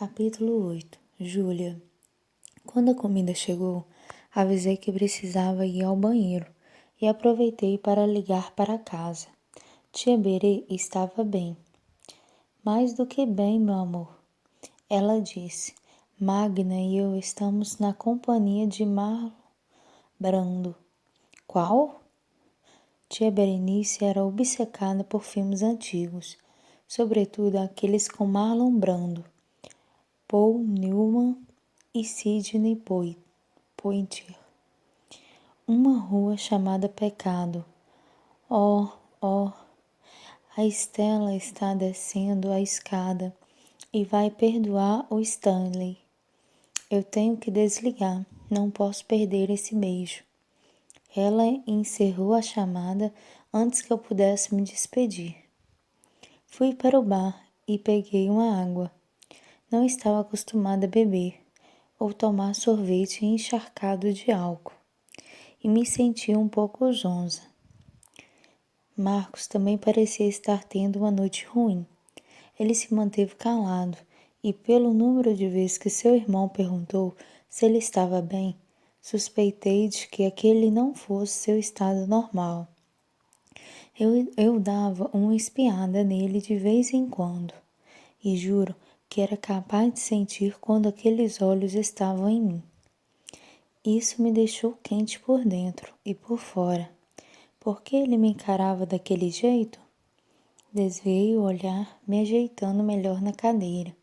Capítulo 8. Júlia. Quando a comida chegou, avisei que precisava ir ao banheiro e aproveitei para ligar para casa. Tia Berê estava bem. Mais do que bem, meu amor. Ela disse. Magna e eu estamos na companhia de Marlon Brando. Qual? Tia Berenice era obcecada por filmes antigos, sobretudo aqueles com Marlon Brando, Paul Newman e Sidney Poitier. Uma rua chamada Pecado. Oh, a Estela está descendo a escada e vai perdoar o Stanley. Eu tenho que desligar, não posso perder esse beijo. Ela encerrou a chamada antes que eu pudesse me despedir. Fui para o bar e peguei uma água. Não estava acostumada a beber ou tomar sorvete encharcado de álcool, e me senti um pouco zonza. Marcos também parecia estar tendo uma noite ruim. Ele se manteve calado, e pelo número de vezes que seu irmão perguntou se ele estava bem, suspeitei de que aquele não fosse seu estado normal. Eu dava uma espiada nele de vez em quando, e juro que era capaz de sentir quando aqueles olhos estavam em mim. Isso me deixou quente por dentro e por fora. Por que ele me encarava daquele jeito? Desviei o olhar, me ajeitando melhor na cadeira,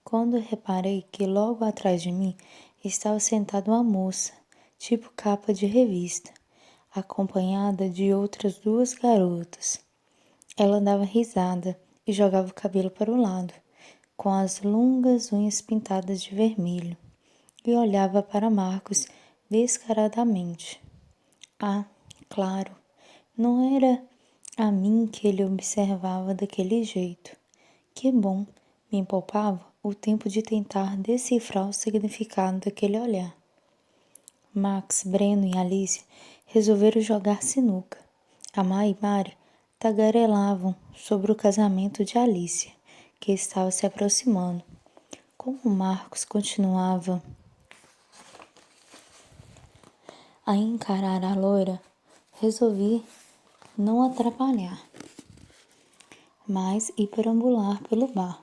quando reparei que logo atrás de mim estava sentada uma moça, tipo capa de revista, acompanhada de outras duas garotas. Ela dava risada e jogava o cabelo para o lado, com as longas unhas pintadas de vermelho, e olhava para Marcos descaradamente. Ah, claro, não era a mim que ele observava daquele jeito. Que bom, me poupava o tempo de tentar decifrar o significado daquele olhar. Max, Breno e Alice resolveram jogar sinuca. A Má e Mari tagarelavam sobre o casamento de Alicia, que estava se aproximando. Como Marcos continuava a encarar a loira, resolvi não atrapalhar, mas ir perambular pelo bar.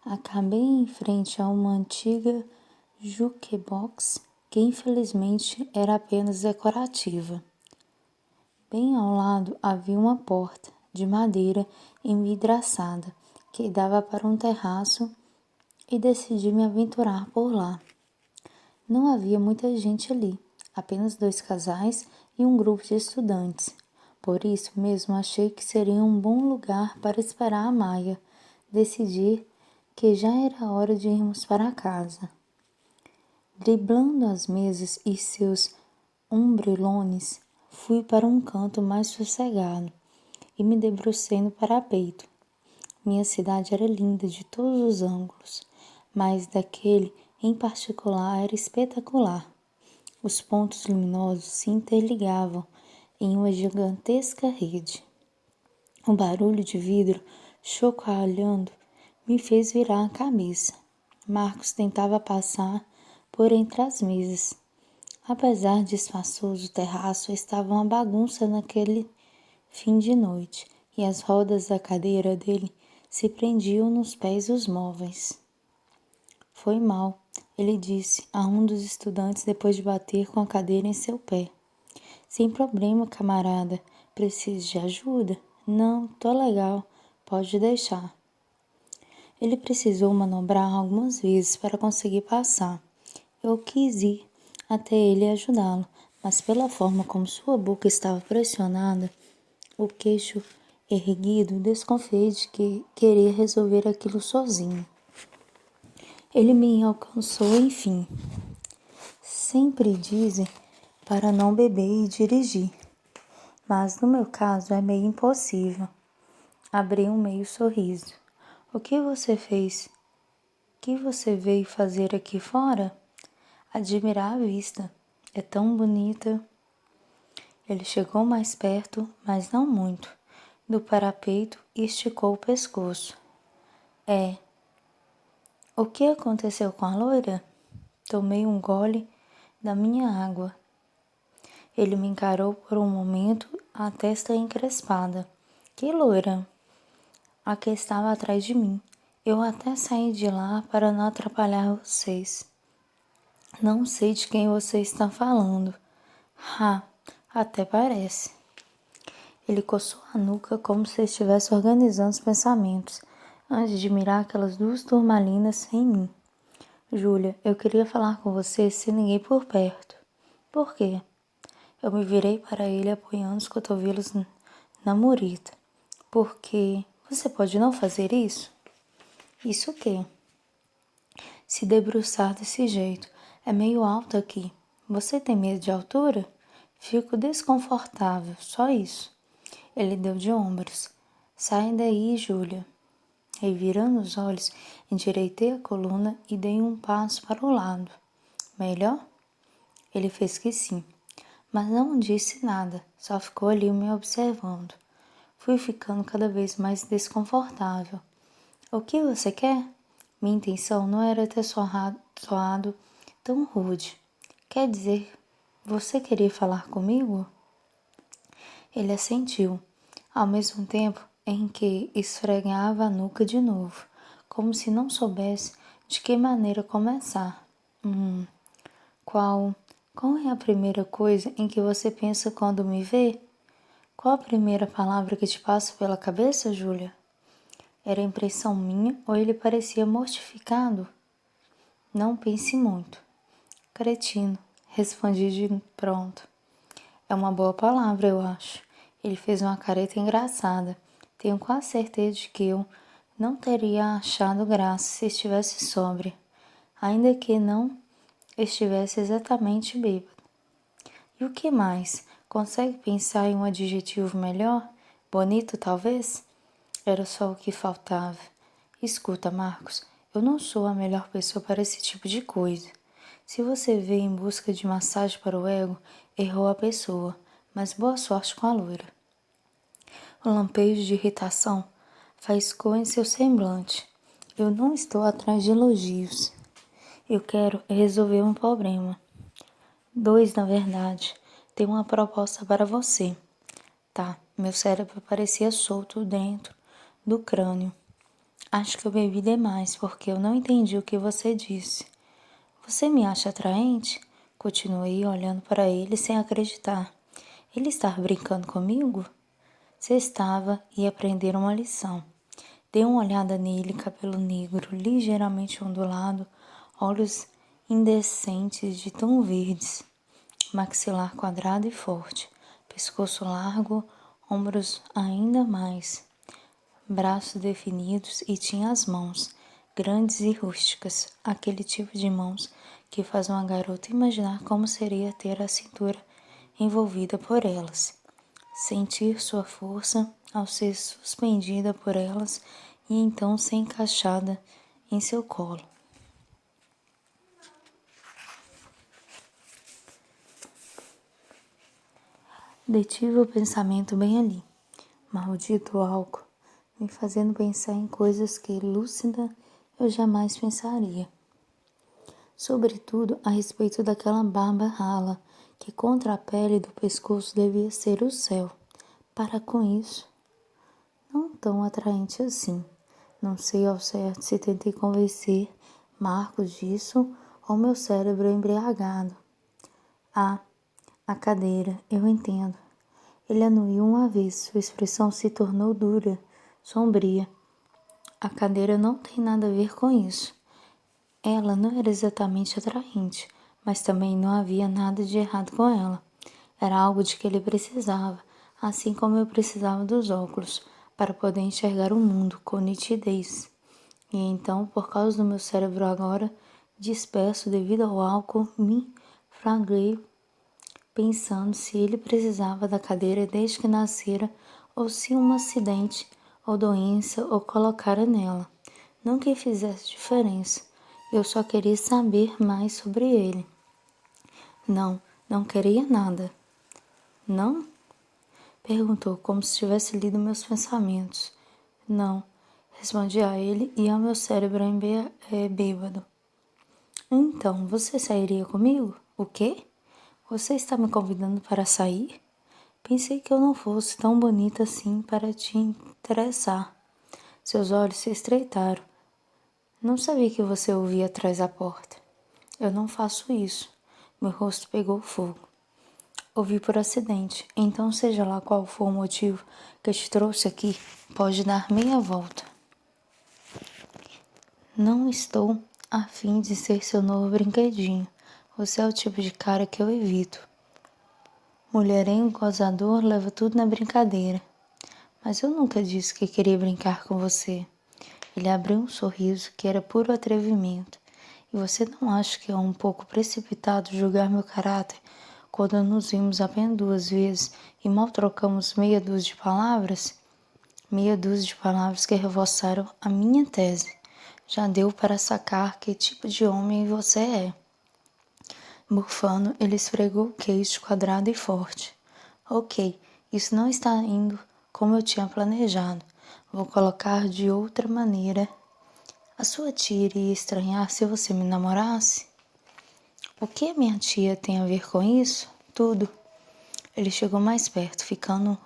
Acabei em frente a uma antiga jukebox que infelizmente era apenas decorativa. Bem ao lado havia uma porta de madeira envidraçada que dava para um terraço e decidi me aventurar por lá. Não havia muita gente ali, apenas 2 casais e um grupo de estudantes. Por isso mesmo achei que seria um bom lugar para esperar a Maia decidir que já era hora de irmos para casa. Driblando as mesas e seus ombrelões, fui para um canto mais sossegado e me debrucei no parapeito. Minha cidade era linda de todos os ângulos, mas daquele em particular era espetacular. Os pontos luminosos se interligavam em uma gigantesca rede. O barulho de vidro chocalhando me fez virar a cabeça. Marcos tentava passar por entre as mesas. Apesar de espaçoso, o terraço estava uma bagunça naquele fim de noite, e as rodas da cadeira dele se prendiam nos pés dos móveis. Foi mal, ele disse a um dos estudantes depois de bater com a cadeira em seu pé. Sem problema, camarada. Preciso de ajuda? Não, tô legal. Pode deixar. Ele precisou manobrar algumas vezes para conseguir passar. Eu quis ir até ele e ajudá-lo, mas pela forma como sua boca estava pressionada, o queixo erguido, desconfiei de que queria resolver aquilo sozinho. Ele me alcançou, enfim. Sempre dizem para não beber e dirigir, mas no meu caso é meio impossível. Abri um meio sorriso. O que você fez? O que você veio fazer aqui fora? Admirar a vista. É tão bonita. Ele chegou mais perto, mas não muito, do parapeito e esticou o pescoço. É. O que aconteceu com a loira? Tomei um gole da minha água. Ele me encarou por um momento, a testa encrespada. Que loira? A que estava atrás de mim. Eu até saí de lá para não atrapalhar vocês. Não sei de quem você está falando. Até parece. Ele coçou a nuca como se estivesse organizando os pensamentos, antes de mirar aquelas duas turmalinas em mim. Júlia, eu queria falar com você sem ninguém por perto. Por quê? Eu me virei para ele apoiando os cotovelos na murita. Porque você pode não fazer isso? Isso o quê? Se debruçar desse jeito. É meio alto aqui. Você tem medo de altura? Fico desconfortável, só isso. Ele deu de ombros. Sai daí, Júlia. Revirando os olhos, endireitei a coluna e dei um passo para o lado. Melhor? Ele fez que sim, mas não disse nada, só ficou ali me observando. Fui ficando cada vez mais desconfortável. O que você quer? Minha intenção não era ter soado tão rude. Quer dizer, você queria falar comigo? Ele assentiu, ao mesmo tempo em que esfregava a nuca de novo, como se não soubesse de que maneira começar. Qual, qual é a primeira coisa em que você pensa quando me vê? Qual a primeira palavra que te passa pela cabeça, Júlia? Era impressão minha ou ele parecia mortificado? Não pense muito. Cretino, respondi de pronto. É uma boa palavra, eu acho. Ele fez uma careta engraçada. Tenho quase certeza de que eu não teria achado graça se estivesse sóbria, ainda que não estivesse exatamente bêbado. E o que mais? Consegue pensar em um adjetivo melhor? Bonito, talvez? Era só o que faltava. Escuta, Marcos, eu não sou a melhor pessoa para esse tipo de coisa. Se você veio em busca de massagem para o ego, errou a pessoa, mas boa sorte com a loira. O lampejo de irritação faiscou em seu semblante. Eu não estou atrás de elogios. Eu quero resolver um problema. Dois, na verdade. Tenho uma proposta para você. Tá, meu cérebro parecia solto dentro do crânio. Acho que eu bebi demais porque eu não entendi o que você disse. Você me acha atraente? Continuei olhando para ele sem acreditar. Ele estava brincando comigo? Se estava, ia aprender uma lição. Dei uma olhada nele, cabelo negro, ligeiramente ondulado, olhos indecentes de tão verdes, maxilar quadrado e forte, pescoço largo, ombros ainda mais, braços definidos e tinha as mãos, grandes e rústicas, aquele tipo de mãos que faz uma garota imaginar como seria ter a cintura envolvida por elas, sentir sua força ao ser suspendida por elas e então ser encaixada em seu colo. Detive o pensamento bem ali, maldito álcool, me fazendo pensar em coisas que, lúcida, eu jamais pensaria. Sobretudo a respeito daquela barba rala, que contra a pele do pescoço devia ser o céu. Para com isso. Não tão atraente assim. Não sei ao certo se tentei convencer Marcos disso ou meu cérebro embriagado. A cadeira, eu entendo. Ele anuiu uma vez, sua expressão se tornou dura, sombria. A cadeira não tem nada a ver com isso. Ela não era exatamente atraente, mas também não havia nada de errado com ela. Era algo de que ele precisava, assim como eu precisava dos óculos, para poder enxergar o mundo com nitidez. E então, por causa do meu cérebro agora disperso devido ao álcool, me flagrei pensando se ele precisava da cadeira desde que nascera ou se um acidente ou doença o colocara nela. Não que fizesse diferença. Eu só queria saber mais sobre ele. Não, não queria nada. Não? Perguntou, como se tivesse lido meus pensamentos. Não, Respondi a ele e ao meu cérebro bêbado. Então, você sairia comigo? O quê? Você está me convidando para sair? Pensei que eu não fosse tão bonita assim para te interessar. Seus olhos se estreitaram. Não sabia que você ouvia atrás da porta. Eu não faço isso. Meu rosto pegou fogo. Ouvi por acidente. Então, seja lá qual for o motivo que te trouxe aqui, pode dar meia volta. Não estou a fim de ser seu novo brinquedinho. Você é o tipo de cara que eu evito. Mulherengo gozador leva tudo na brincadeira. Mas eu nunca disse que queria brincar com você. Ele abriu um sorriso que era puro atrevimento. E você não acha que é um pouco precipitado julgar meu caráter quando nos vimos apenas 2 vezes e mal trocamos meia dúzia de palavras? Meia dúzia de palavras que reforçaram a minha tese. Já deu para sacar que tipo de homem você é. Bufando, ele esfregou o queixo quadrado e forte. Ok, isso não está indo como eu tinha planejado. Vou colocar de outra maneira. A sua tia iria estranhar se você me namorasse? O que a minha tia tem a ver com isso? Tudo. Ele chegou mais perto, ficando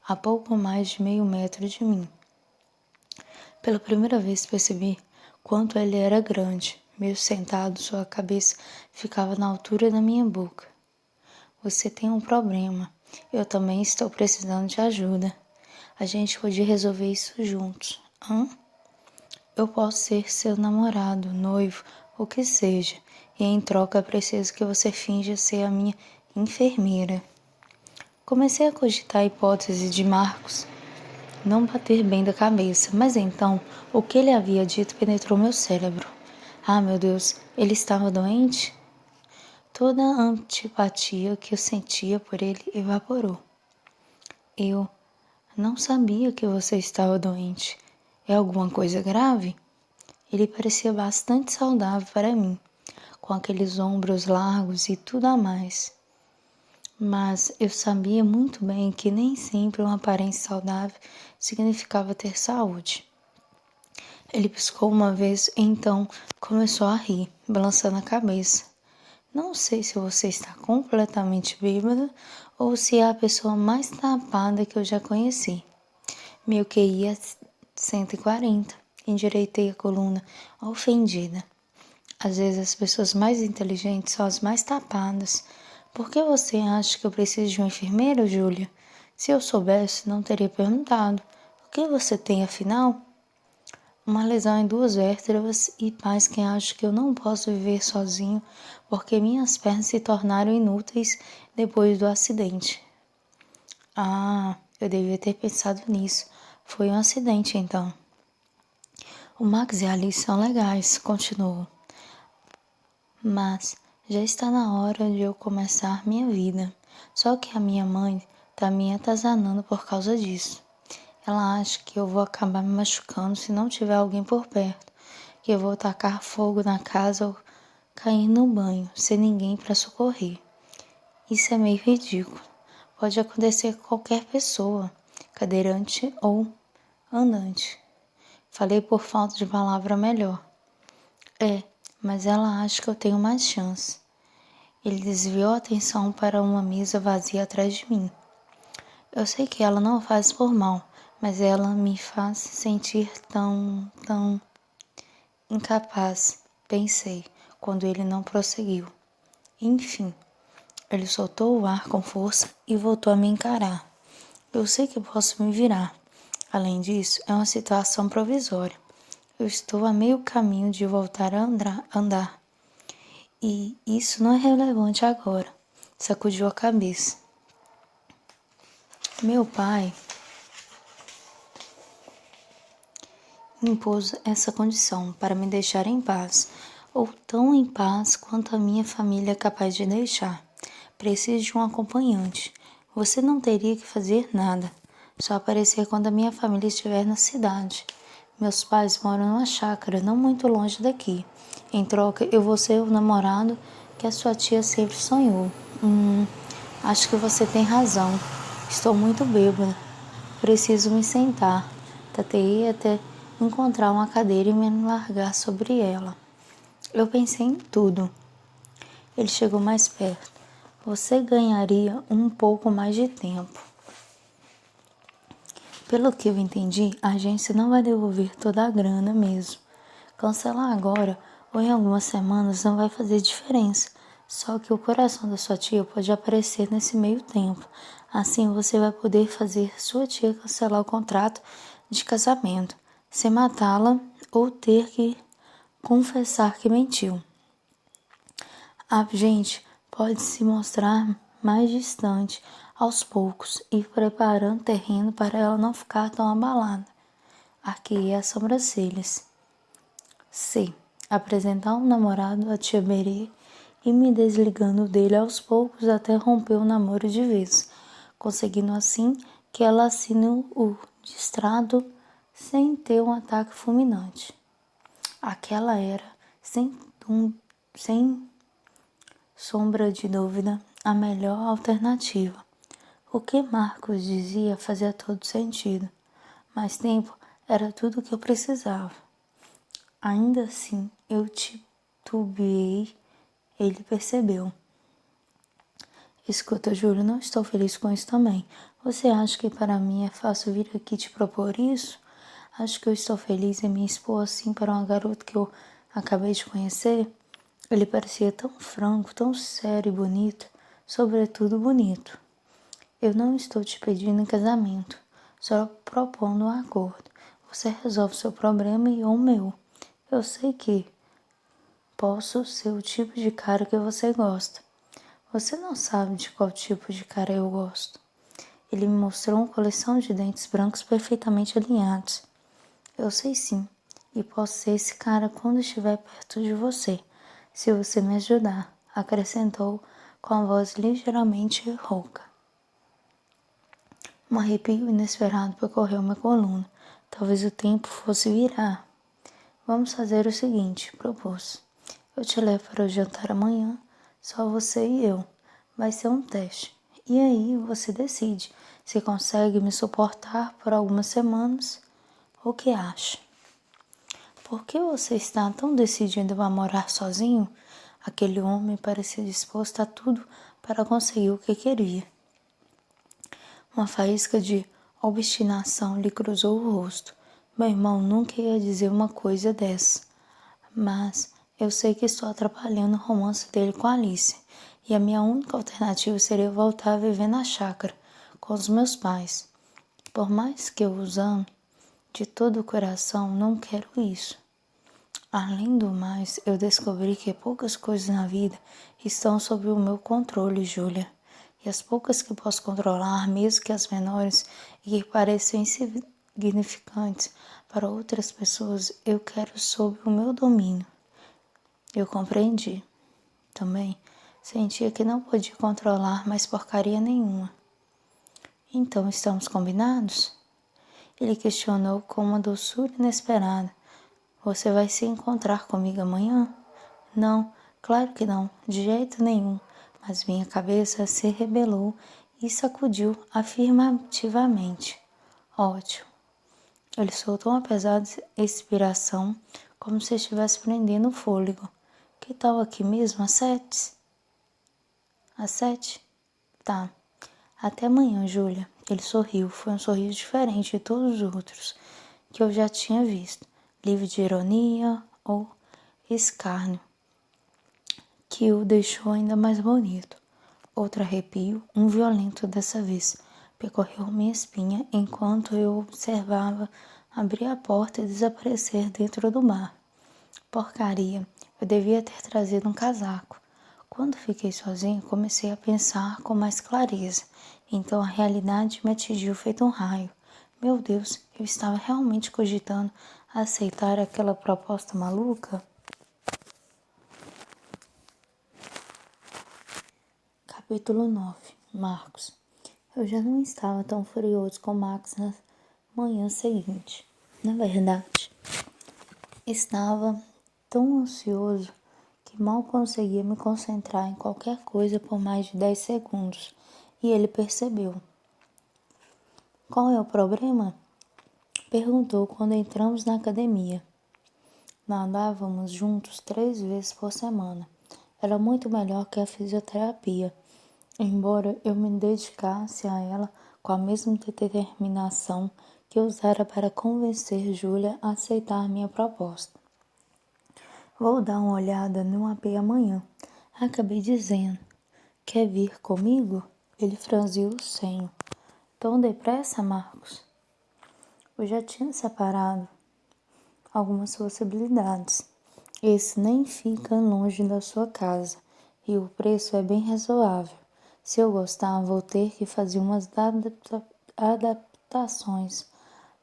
a pouco mais de meio metro de mim. Pela primeira vez percebi quanto ele era grande. Meio sentado, sua cabeça ficava na altura da minha boca. Você tem um problema. Eu também estou precisando de ajuda. A gente pode resolver isso juntos. Hã? Eu posso ser seu namorado, noivo, o que seja. E em troca preciso que você finja ser a minha enfermeira. Comecei a cogitar a hipótese de Marcos não bater bem da cabeça, mas então o que ele havia dito penetrou meu cérebro. Ah, meu Deus, ele estava doente? Toda a antipatia que eu sentia por ele evaporou. Eu não sabia que você estava doente. É alguma coisa grave? Ele parecia bastante saudável para mim, com aqueles ombros largos e tudo a mais. Mas eu sabia muito bem que nem sempre uma aparência saudável significava ter saúde. Ele piscou uma vez e então começou a rir, balançando a cabeça. Não sei se você está completamente bêbada ou se é a pessoa mais tapada que eu já conheci. Meu QI é 140. Endireitei a coluna, ofendida. Às vezes as pessoas mais inteligentes são as mais tapadas. Por que você acha que eu preciso de uma enfermeira, Júlia? Se eu soubesse, não teria perguntado. O que você tem, afinal? Uma lesão em 2 vértebras e pais que acham que eu não posso viver sozinho porque minhas pernas se tornaram inúteis depois do acidente. Ah, eu devia ter pensado nisso. Foi um acidente, então. O Max e a Alice são legais, continuou. Mas já está na hora de eu começar minha vida. Só que a minha mãe tá me atazanando por causa disso. Ela acha que eu vou acabar me machucando se não tiver alguém por perto, que eu vou tacar fogo na casa ou cair no banho, sem ninguém para socorrer. Isso é meio ridículo. Pode acontecer com qualquer pessoa, cadeirante ou andante. Falei por falta de palavra melhor. Mas ela acha que eu tenho mais chance. Ele desviou a atenção para uma mesa vazia atrás de mim. Eu sei que ela não faz por mal, mas ela me faz sentir tão incapaz, pensei, quando ele não prosseguiu. Enfim, ele soltou o ar com força e voltou a me encarar. Eu sei que posso me virar. Além disso, é uma situação provisória. Eu estou a meio caminho de voltar a andar. E isso não é relevante agora. Sacudiu a cabeça. Meu pai impôs essa condição para me deixar em paz, ou tão em paz quanto a minha família é capaz de deixar. Preciso de um acompanhante. Você não teria que fazer nada, só aparecer quando a minha família estiver na cidade. Meus pais moram numa chácara não muito longe daqui. Em troca, eu vou ser o namorado que a sua tia sempre sonhou. Acho que você tem razão. Estou muito bêbada. Preciso me sentar. Tateei até encontrar uma cadeira e me largar sobre ela. Eu pensei em tudo. Ele chegou mais perto. Você ganharia um pouco mais de tempo. Pelo que eu entendi, a agência não vai devolver toda a grana mesmo. Cancelar agora ou em algumas semanas não vai fazer diferença. Só que o coração da sua tia pode aparecer nesse meio tempo. Assim você vai poder fazer sua tia cancelar o contrato de casamento, sem matá-la ou ter que confessar que mentiu. A gente pode se mostrar mais distante aos poucos e preparando terreno para ela não ficar tão abalada. Arqueei as sobrancelhas. C. Apresentar um namorado a tia Berê e me desligando dele aos poucos até romper o namoro de vez, conseguindo assim que ela assine o distrato sem ter um ataque fulminante. Aquela era, sem sombra de dúvida, a melhor alternativa. O que Marcos dizia fazia todo sentido. Mais tempo era tudo o que eu precisava. Ainda assim, eu titubeei. Ele percebeu. Escuta, Júlio, não estou feliz com isso também. Você acha que para mim é fácil vir aqui te propor isso? Acho que eu estou feliz em me expor assim para uma garota que eu acabei de conhecer? Ele parecia tão franco, tão sério e bonito, sobretudo bonito. Eu não estou te pedindo em casamento, só propondo um acordo. Você resolve seu problema e eu o meu. Eu sei que posso ser o tipo de cara que você gosta. Você não sabe de qual tipo de cara eu gosto. Ele me mostrou uma coleção de dentes brancos perfeitamente alinhados. Eu sei sim, e posso ser esse cara quando estiver perto de você, se você me ajudar, acrescentou com a voz ligeiramente rouca. Um arrepio inesperado percorreu minha coluna. Talvez o tempo fosse virar. Vamos fazer o seguinte, propôs. Eu te levo para o jantar amanhã, só você e eu. Vai ser um teste. E aí você decide se consegue me suportar por algumas semanas. O que acha? Por que você está tão decidido a morar sozinho? Aquele homem parecia disposto a tudo para conseguir o que queria. Uma faísca de obstinação lhe cruzou o rosto. Meu irmão nunca ia dizer uma coisa dessa. Mas eu sei que estou atrapalhando o romance dele com Alice. E a minha única alternativa seria voltar a viver na chácara, com os meus pais. Por mais que eu os ame, de todo o coração, não quero isso. Além do mais, eu descobri que poucas coisas na vida estão sob o meu controle, Júlia. E as poucas que posso controlar, mesmo que as menores e que pareçam insignificantes para outras pessoas, eu quero sob o meu domínio. Eu compreendi. Também sentia que não podia controlar mais porcaria nenhuma. Então estamos combinados? Ele questionou com uma doçura inesperada. Você vai se encontrar comigo amanhã? Não, claro que não, de jeito nenhum. Mas minha cabeça se rebelou e sacudiu afirmativamente. Ótimo. Ele soltou uma pesada expiração, como se estivesse prendendo o fôlego. Que tal aqui mesmo, às 7? Às 7? Tá. Até amanhã, Júlia. Ele sorriu. Foi um sorriso diferente de todos os outros que eu já tinha visto. Livre de ironia ou escárnio, que o deixou ainda mais bonito. Outro arrepio, um violento dessa vez, percorreu minha espinha enquanto eu observava abrir a porta e desaparecer dentro do bar. Porcaria, eu devia ter trazido um casaco. Quando fiquei sozinho, comecei a pensar com mais clareza. Então a realidade me atingiu feito um raio. Meu Deus, eu estava realmente cogitando aceitar aquela proposta maluca? Capítulo 9. Marcos. Eu já não estava tão furioso com Max na manhã seguinte. Na verdade, estava tão ansioso que mal conseguia me concentrar em qualquer coisa por mais de 10 segundos. E ele percebeu. Qual é o problema? perguntou quando entramos na academia. Nadávamos juntos 3 vezes por semana. Era muito melhor que a fisioterapia, embora eu me dedicasse a ela com a mesma determinação que usara para convencer Júlia a aceitar minha proposta. Vou dar uma olhada no AP amanhã. Acabei dizendo. Quer vir comigo? Ele franziu o senho. Tão depressa, Marcos? Eu já tinha separado algumas possibilidades. Esse nem fica longe da sua casa e o preço é bem razoável. Se eu gostar, vou ter que fazer umas adaptações.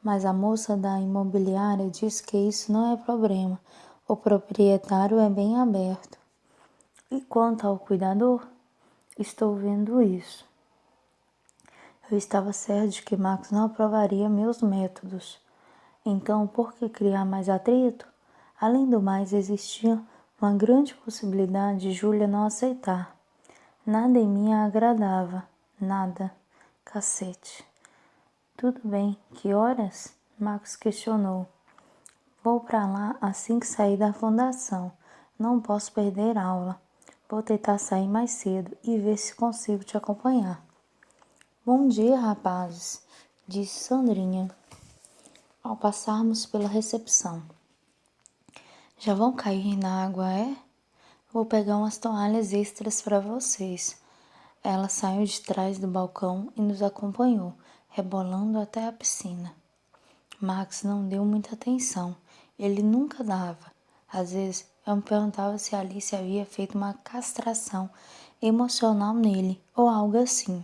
Mas a moça da imobiliária diz que isso não é problema. O proprietário é bem aberto. E quanto ao cuidador? Estou vendo isso. Eu estava certo de que Max não aprovaria meus métodos. Então, por que criar mais atrito? Além do mais, existia uma grande possibilidade de Júlia não aceitar. Nada em mim a agradava. Nada. Cacete. Tudo bem. Que horas? Max questionou. Vou para lá assim que sair da fundação. Não posso perder aula. Vou tentar sair mais cedo e ver se consigo te acompanhar. Bom dia, rapazes, disse Sandrinha ao passarmos pela recepção. Já vão cair na água, é? Vou pegar umas toalhas extras para vocês. Ela saiu de trás do balcão e nos acompanhou, rebolando até a piscina. Max não deu muita atenção. Ele nunca dava. Às vezes, eu me perguntava se Alice havia feito uma castração emocional nele ou algo assim.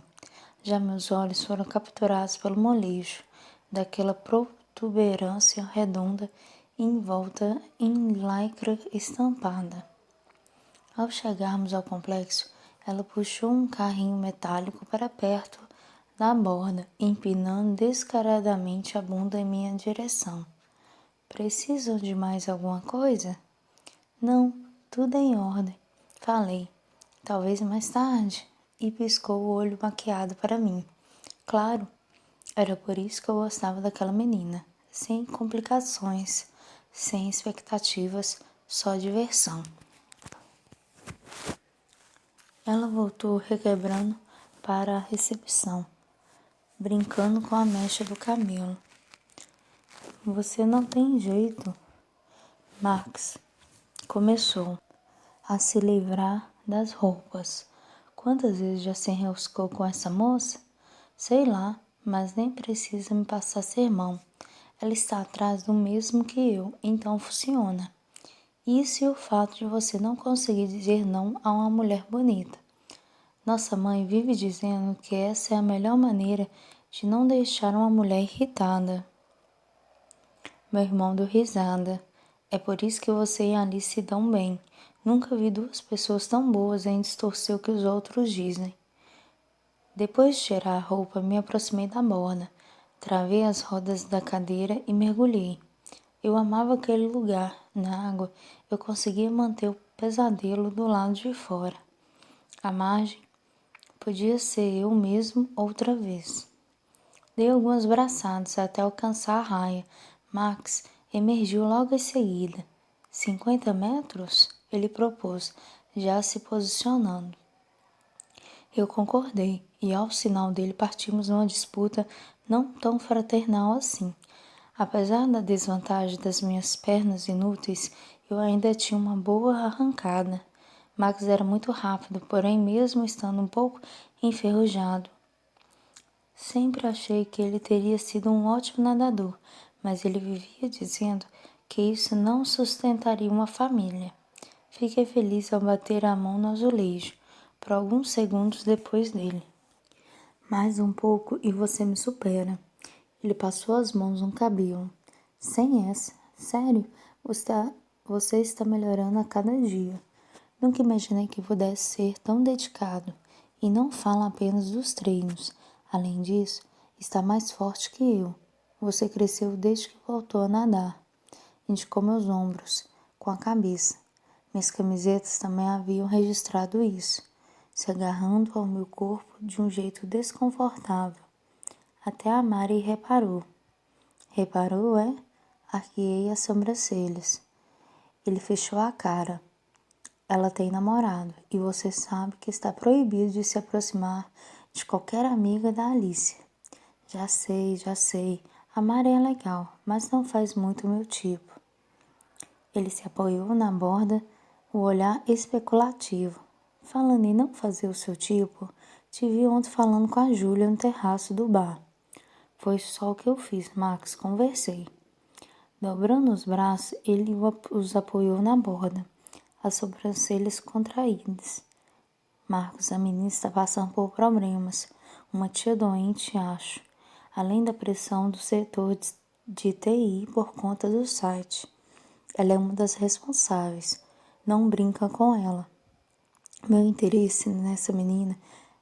Já meus olhos foram capturados pelo molejo daquela protuberância redonda envolta em lycra estampada. Ao chegarmos ao complexo, ela puxou um carrinho metálico para perto da borda, empinando descaradamente a bunda em minha direção. Precisam de mais alguma coisa? Não, tudo em ordem. Falei. Talvez mais tarde. E piscou o olho maquiado para mim. Claro, era por isso que eu gostava daquela menina. Sem complicações, sem expectativas, só diversão. Ela voltou requebrando para a recepção, brincando com a mecha do cabelo. Você não tem jeito. Max começou a se livrar das roupas. Quantas vezes já se enroscou com essa moça? Sei lá, mas nem precisa me passar sermão. Ela está atrás do mesmo que eu, então funciona. Isso e o fato de você não conseguir dizer não a uma mulher bonita. Nossa mãe vive dizendo que essa é a melhor maneira de não deixar uma mulher irritada. Meu irmão deu risada. É por isso que você e Alice se dão bem. Nunca vi duas pessoas tão boas em distorcer o que os outros dizem. Depois de tirar a roupa, me aproximei da borda. Travei as rodas da cadeira e mergulhei. Eu amava aquele lugar. Na água, eu conseguia manter o pesadelo do lado de fora. A margem podia ser eu mesmo outra vez. Dei algumas braçadas até alcançar a raia. Max emergiu logo em seguida. 50 metros? Ele propôs, já se posicionando. Eu concordei, e ao sinal dele partimos numa disputa não tão fraternal assim. Apesar da desvantagem das minhas pernas inúteis, eu ainda tinha uma boa arrancada. Max era muito rápido, porém mesmo estando um pouco enferrujado. Sempre achei que ele teria sido um ótimo nadador, mas ele vivia dizendo que isso não sustentaria uma família. Fiquei feliz ao bater a mão no azulejo, por alguns segundos depois dele. Mais um pouco e você me supera. Ele passou as mãos no cabelo. Sem essa, sério, você está melhorando a cada dia. Nunca imaginei que pudesse ser tão dedicado. E não fala apenas dos treinos. Além disso, está mais forte que eu. Você cresceu desde que voltou a nadar. Indicou meus ombros, com a cabeça. Minhas camisetas também haviam registrado isso, se agarrando ao meu corpo de um jeito desconfortável. Até a Mari reparou. Reparou, é? Arqueei as sobrancelhas. Ele fechou a cara. Ela tem namorado e você sabe que está proibido de se aproximar de qualquer amiga da Alice. Já sei, já sei. A Mari é legal, mas não faz muito o meu tipo. Ele se apoiou na borda, o olhar especulativo. Falando em não fazer o seu tipo, te vi ontem falando com a Júlia no terraço do bar. Foi só o que eu fiz, Max, conversei. Dobrando os braços, ele os apoiou na borda, as sobrancelhas contraídas. Marcos, a menina está passando por problemas. Uma tia doente, acho. Além da pressão do setor de TI por conta do site. Ela é uma das responsáveis. Não brinca com ela. Meu interesse nessa menina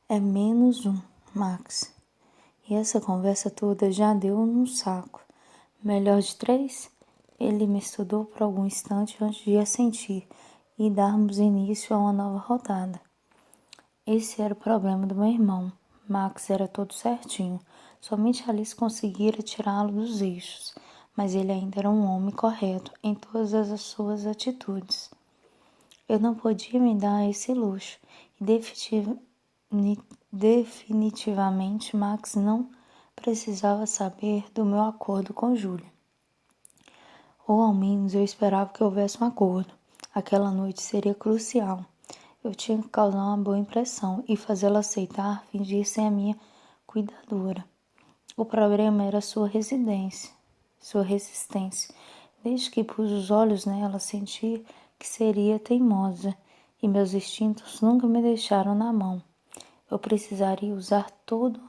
é menos um, Max. E essa conversa toda já deu num saco. Melhor de 3? Ele me estudou por algum instante antes de assentir e darmos início a uma nova rodada. Esse era o problema do meu irmão. Max era todo certinho. Somente Alice conseguira tirá-lo dos eixos, mas ele ainda era um homem correto em todas as suas atitudes. Eu não podia me dar esse luxo e definitivamente Max não precisava saber do meu acordo com Júlia. Ou ao menos eu esperava que houvesse um acordo. Aquela noite seria crucial. Eu tinha que causar uma boa impressão e fazê-la aceitar fingir ser a minha cuidadora. O problema era sua resistência. Desde que pus os olhos nela, senti que seria teimosa e meus instintos nunca me deixaram na mão. Eu precisaria usar todo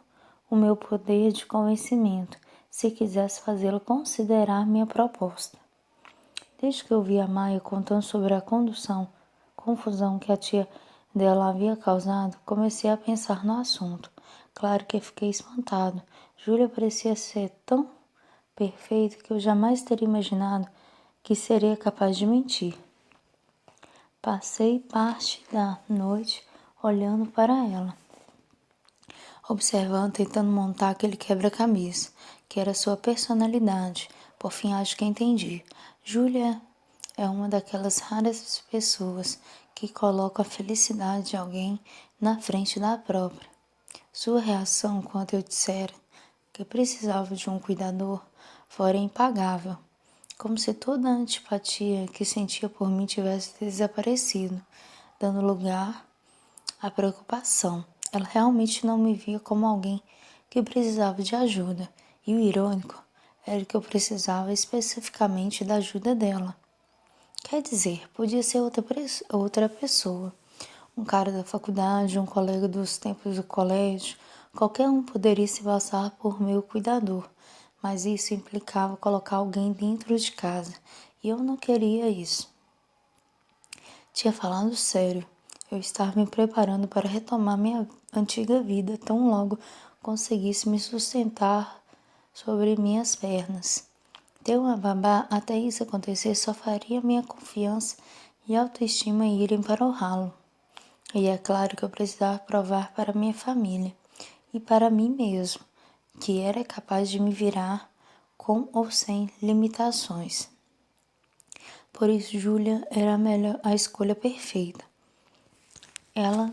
o meu poder de convencimento se quisesse fazê-la considerar minha proposta. Desde que eu vi a Maia contando sobre a confusão que a tia dela havia causado, comecei a pensar no assunto. Claro que fiquei espantado. Júlia parecia ser tão perfeita que eu jamais teria imaginado que seria capaz de mentir. Passei parte da noite olhando para ela, observando, tentando montar aquele quebra-cabeça, que era sua personalidade. Por fim, acho que entendi. Júlia é uma daquelas raras pessoas que colocam a felicidade de alguém na frente da própria. Sua reação quando eu dissera que precisava de um cuidador fora impagável, como se toda a antipatia que sentia por mim tivesse desaparecido, dando lugar à preocupação. Ela realmente não me via como alguém que precisava de ajuda, e o irônico era que eu precisava especificamente da ajuda dela. Quer dizer, podia ser outra pessoa, um cara da faculdade, um colega dos tempos do colégio, qualquer um poderia se passar por meu cuidador, mas isso implicava colocar alguém dentro de casa, e eu não queria isso. Tinha falado sério. Eu estava me preparando para retomar minha antiga vida tão logo conseguisse me sustentar sobre minhas pernas. Ter uma babá até isso acontecer só faria minha confiança e autoestima irem para o ralo. E é claro que eu precisava provar para minha família e para mim mesmo que era capaz de me virar com ou sem limitações. Por isso, Júlia era a escolha perfeita. Ela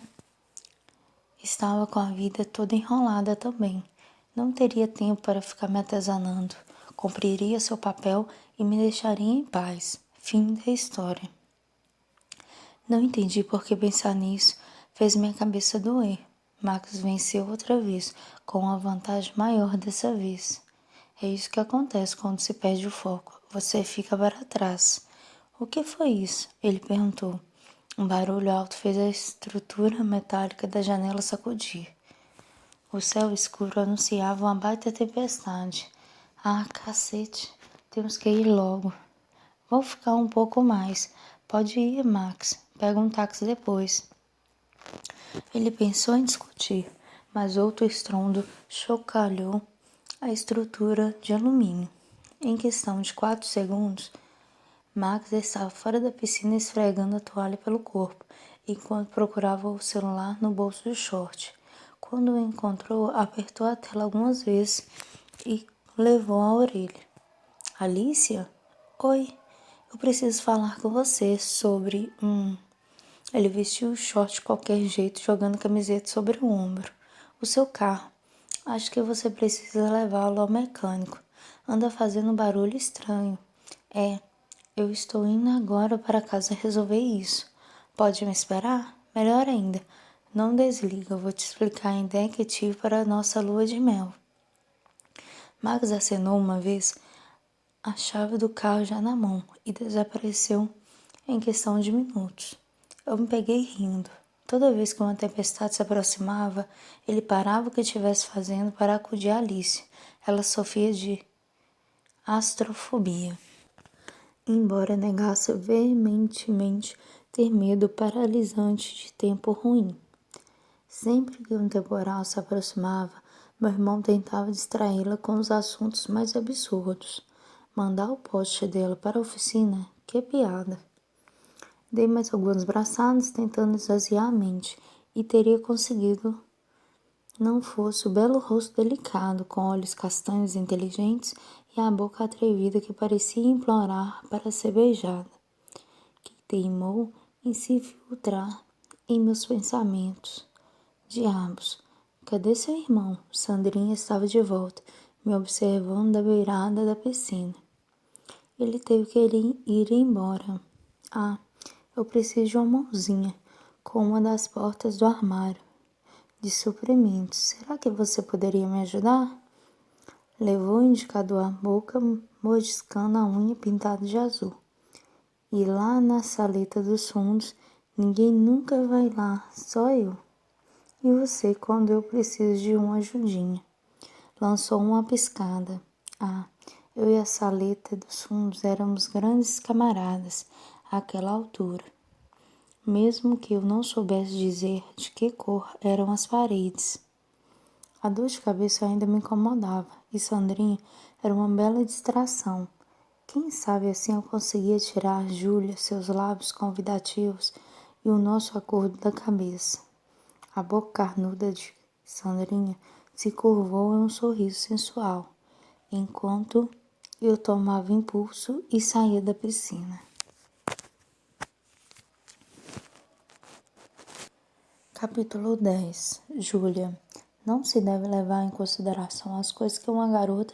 estava com a vida toda enrolada também. Não teria tempo para ficar me atazanando. Cumpriria seu papel e me deixaria em paz. Fim da história. Não entendi por que pensar nisso fez minha cabeça doer. Max venceu outra vez, com uma vantagem maior dessa vez. É isso que acontece quando se perde o foco. Você fica para trás. O que foi isso? Ele perguntou. Um barulho alto fez a estrutura metálica da janela sacudir. O céu escuro anunciava uma baita tempestade. Ah, cacete, temos que ir logo. Vou ficar um pouco mais. Pode ir, Max. Pega um táxi depois. Ele pensou em discutir, mas outro estrondo chocalhou a estrutura de alumínio. Em questão de 4 segundos, Max estava fora da piscina esfregando a toalha pelo corpo, enquanto procurava o celular no bolso do short. Quando o encontrou, apertou a tela algumas vezes e levou à orelha. Alicia? Oi, eu preciso falar com você sobre Ele vestiu o short de qualquer jeito, jogando camiseta sobre o ombro. O seu carro. Acho que você precisa levá-lo ao mecânico. Anda fazendo um barulho estranho. É, eu estou indo agora para casa resolver isso. Pode me esperar? Melhor ainda, não desliga, eu vou te explicar a ideia que tive para a nossa lua de mel. Max acenou uma vez a chave do carro já na mão e desapareceu em questão de minutos. Eu me peguei rindo. Toda vez que uma tempestade se aproximava, ele parava o que estivesse fazendo para acudir a Alice. Ela sofria de astrofobia. Embora negasse veementemente ter medo paralisante de tempo ruim. Sempre que um temporal se aproximava, meu irmão tentava distraí-la com os assuntos mais absurdos. Mandar o poste dela para a oficina? Que piada! Dei mais algumas braçadas tentando esvaziar a mente e teria conseguido não fosse o belo rosto delicado, com olhos castanhos inteligentes e a boca atrevida que parecia implorar para ser beijada, que teimou em se filtrar em meus pensamentos. Diabos, cadê seu irmão? Sandrinha estava de volta, me observando da beirada da piscina. Ele teve que ir embora. Ah, eu preciso de uma mãozinha com uma das portas do armário de suprimentos. Será que você poderia me ajudar? Levou o indicador à boca, mordiscando a unha pintada de azul. E lá na saleta dos fundos, ninguém nunca vai lá, só eu. E você, quando eu preciso de uma ajudinha. Lançou uma piscada. Ah, eu e a saleta dos fundos éramos grandes camaradas àquela altura. Mesmo que eu não soubesse dizer de que cor eram as paredes. A dor de cabeça ainda me incomodava, e Sandrinha era uma bela distração. Quem sabe assim eu conseguia tirar Júlia, seus lábios convidativos e o nosso acordo da cabeça. A boca carnuda de Sandrinha se curvou em um sorriso sensual, enquanto eu tomava impulso e saía da piscina. Capítulo 10. Júlia. Não se deve levar em consideração as coisas que uma garota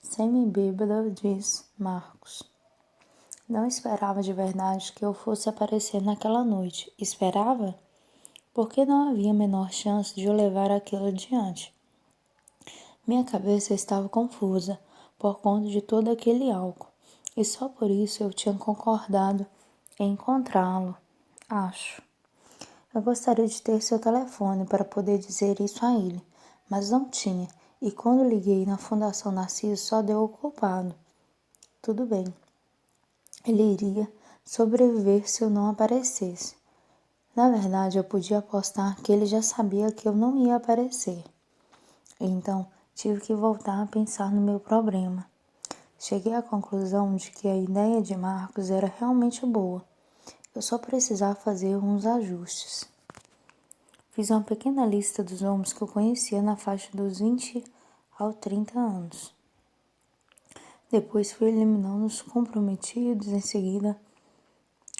semi-bêbada diz, Marcos. Não esperava de verdade que eu fosse aparecer naquela noite. Esperava? Porque não havia a menor chance de eu levar aquilo adiante. Minha cabeça estava confusa por conta de todo aquele álcool, e só por isso eu tinha concordado em encontrá-lo, acho. Eu gostaria de ter seu telefone para poder dizer isso a ele, mas não tinha, e quando liguei na Fundação Narciso só deu o culpado. Tudo bem. Ele iria sobreviver se eu não aparecesse. Na verdade, eu podia apostar que ele já sabia que eu não ia aparecer. Então, tive que voltar a pensar no meu problema. Cheguei à conclusão de que a ideia de Marcos era realmente boa. Eu só precisava fazer uns ajustes. Fiz uma pequena lista dos homens que eu conhecia na faixa dos 20 aos 30 anos. Depois fui eliminando os comprometidos, em seguida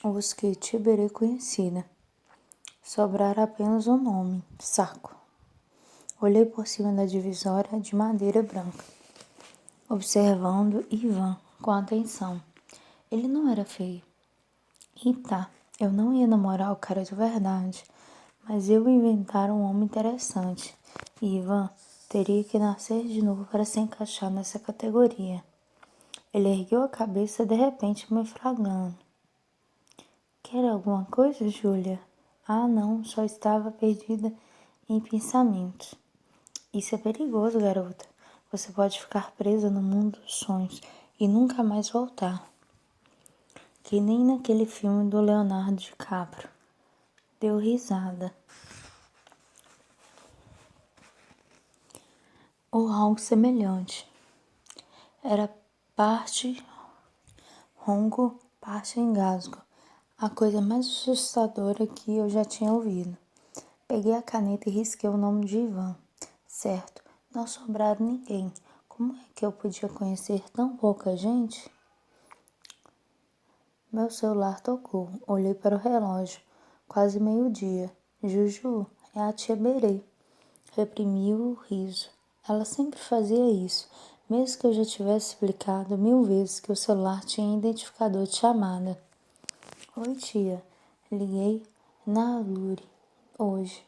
os que Tiberê conhecida. Sobrara apenas um nome, Saco. Olhei por cima da divisória de madeira branca, observando Ivan com atenção. Ele não era feio. E tá, eu não ia namorar o cara de verdade, mas eu ia inventar um homem interessante. E Ivan teria que nascer de novo para se encaixar nessa categoria. Ele ergueu a cabeça de repente, me fragando. Quer alguma coisa, Júlia? Ah, não, só estava perdida em pensamentos. Isso é perigoso, garota. Você pode ficar presa no mundo dos sonhos e nunca mais voltar. Que nem naquele filme do Leonardo DiCaprio. Deu risada. Ou algo semelhante. Era parte ronco, parte engasgo. A coisa mais assustadora que eu já tinha ouvido. Peguei a caneta e risquei o nome de Ivan. Certo, não sobraram ninguém. Como é que eu podia conhecer tão pouca gente? Meu celular tocou. Olhei para o relógio. Quase meio-dia. Juju, é a tia Berê. Reprimi o riso. Ela sempre fazia isso, mesmo que eu já tivesse explicado 1000 vezes que o celular tinha identificador de chamada. Oi, tia. Liguei na Alure hoje.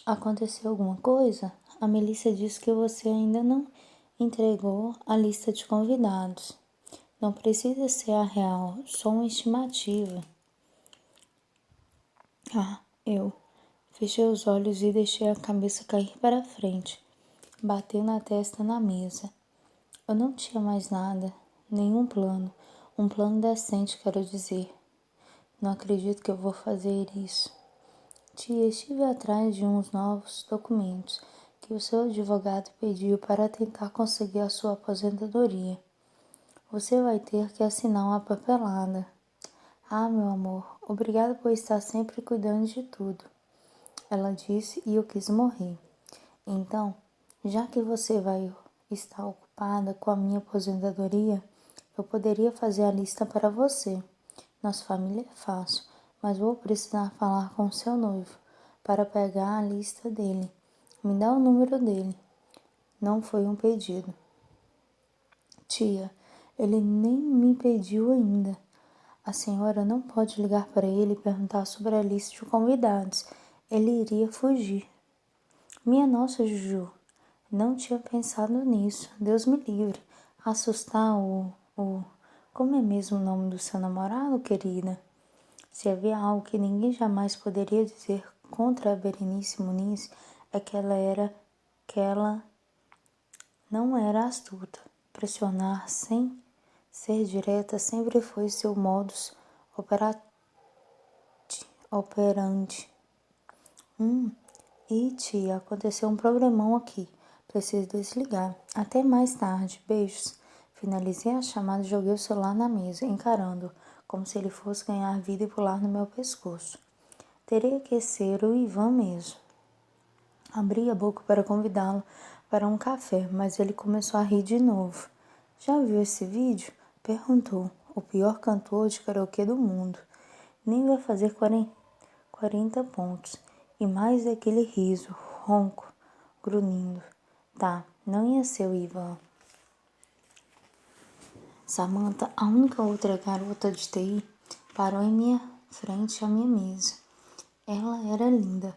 Aconteceu alguma coisa? A Melissa disse que você ainda não entregou a lista de convidados. Não precisa ser a real, só uma estimativa. Eu fechei os olhos e deixei a cabeça cair para frente. Bateu na testa na mesa. Eu não tinha mais nada, nenhum plano. Um plano decente, quero dizer. Não acredito que eu vou fazer isso. Tia, estive atrás de uns novos documentos que o seu advogado pediu para tentar conseguir a sua aposentadoria. Você vai ter que assinar uma papelada. Ah, meu amor, obrigada por estar sempre cuidando de tudo. Ela disse e eu quis morrer. Então, já que você vai estar ocupada com a minha aposentadoria, eu poderia fazer a lista para você. Nossa família é fácil, mas vou precisar falar com seu noivo para pegar a lista dele. Me dá o número dele. Não foi um pedido. Tia, ele nem me pediu ainda. A senhora não pode ligar para ele e perguntar sobre a lista de convidados. Ele iria fugir. Minha nossa, Juju, não tinha pensado nisso. Deus me livre. Assustar o... Como é mesmo o nome do seu namorado, querida? Se havia algo que ninguém jamais poderia dizer contra a Berenice Muniz, é que ela não era astuta. Pressionar sem ser direta sempre foi seu modus operandi. E tia, aconteceu um problemão aqui. Preciso desligar. Até mais tarde. Beijos. Finalizei a chamada e joguei o celular na mesa, encarando, como se ele fosse ganhar vida e pular no meu pescoço. Teria que ser o Ivan mesmo. Abri a boca para convidá-lo para um café, mas ele começou a rir de novo. Já viu esse vídeo? Perguntou. O pior cantor de karaokê do mundo. Nem vai fazer 40 pontos. E mais aquele riso, ronco, grunhindo. Tá, não ia ser o Ivan. Samantha, a única outra garota de TI, parou em minha frente à minha mesa. Ela era linda,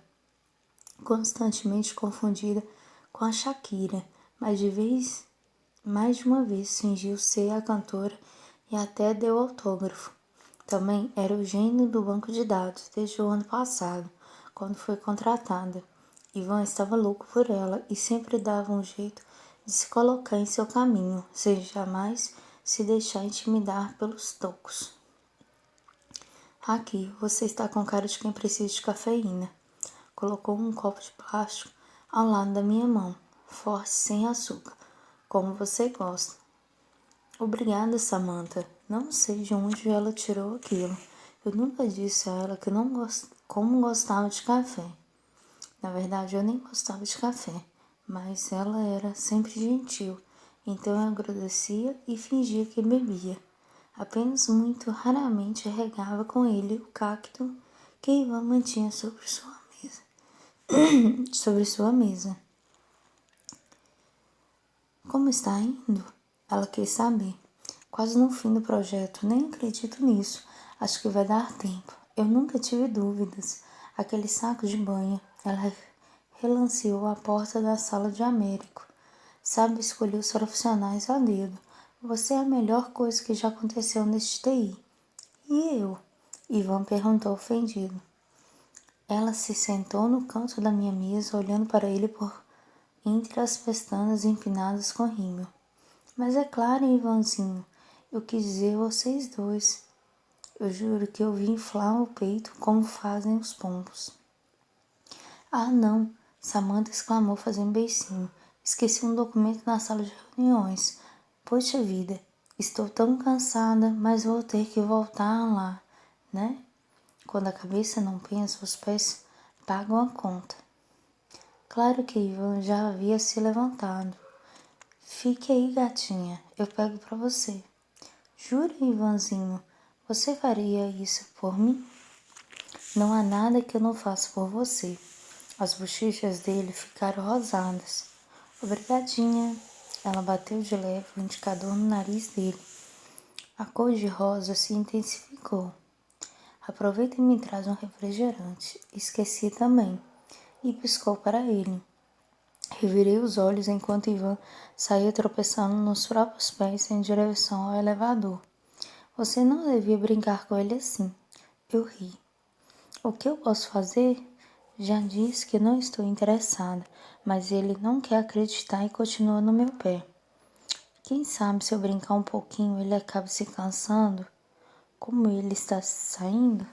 constantemente confundida com a Shakira, mas mais de uma vez fingiu ser a cantora e até deu autógrafo. Também era o gênio do banco de dados desde o ano passado, quando foi contratada. Ivan estava louco por ela e sempre dava um jeito de se colocar em seu caminho, sem jamais se deixar intimidar pelos tocos. Aqui, você está com cara de quem precisa de cafeína. Colocou um copo de plástico ao lado da minha mão, forte sem açúcar, como você gosta. Obrigada, Samantha. Não sei de onde ela tirou aquilo. Eu nunca disse a ela que não como gostava de café. Na verdade, eu nem gostava de café, mas ela era sempre gentil, então eu agradecia e fingia que bebia. Apenas muito raramente regava com ele o cacto que Ivan mantinha sobre sua mesa. sobre sua mesa. Como está indo? Ela quis saber. Quase no fim do projeto, nem acredito nisso. Acho que vai dar tempo. Eu nunca tive dúvidas. Aquele saco de banho. Ela relanceou a porta da sala de Américo. Sabe escolher os profissionais a dedo. Você é a melhor coisa que já aconteceu neste TI. E eu? Ivan perguntou ofendido. Ela se sentou no canto da minha mesa, olhando para ele por entre as pestanas empinadas com rímel. Mas é claro, Ivanzinho, eu quis dizer vocês dois. Eu juro que eu vi inflar o peito como fazem os pombos. Ah, não! Samantha exclamou fazendo beicinho. Esqueci um documento na sala de reuniões. Poxa vida, estou tão cansada, mas vou ter que voltar lá, né? Quando a cabeça não pensa, os pés pagam a conta. Claro que Ivan já havia se levantado. Fique aí, gatinha, eu pego pra você. Jura, Ivanzinho, você faria isso por mim? Não há nada que eu não faça por você. As bochechas dele ficaram rosadas. Obrigadinha. Ela bateu de leve o indicador no nariz dele. A cor de rosa se intensificou. Aproveita e me traz um refrigerante. Esqueci também. E piscou para ele. Revirei os olhos enquanto Ivan saía tropeçando nos próprios pés em direção ao elevador. Você não devia brincar com ele assim. Eu ri. O que eu posso fazer? Já disse que não estou interessada, mas ele não quer acreditar e continua no meu pé. Quem sabe se eu brincar um pouquinho ele acaba se cansando? Como ele está saindo?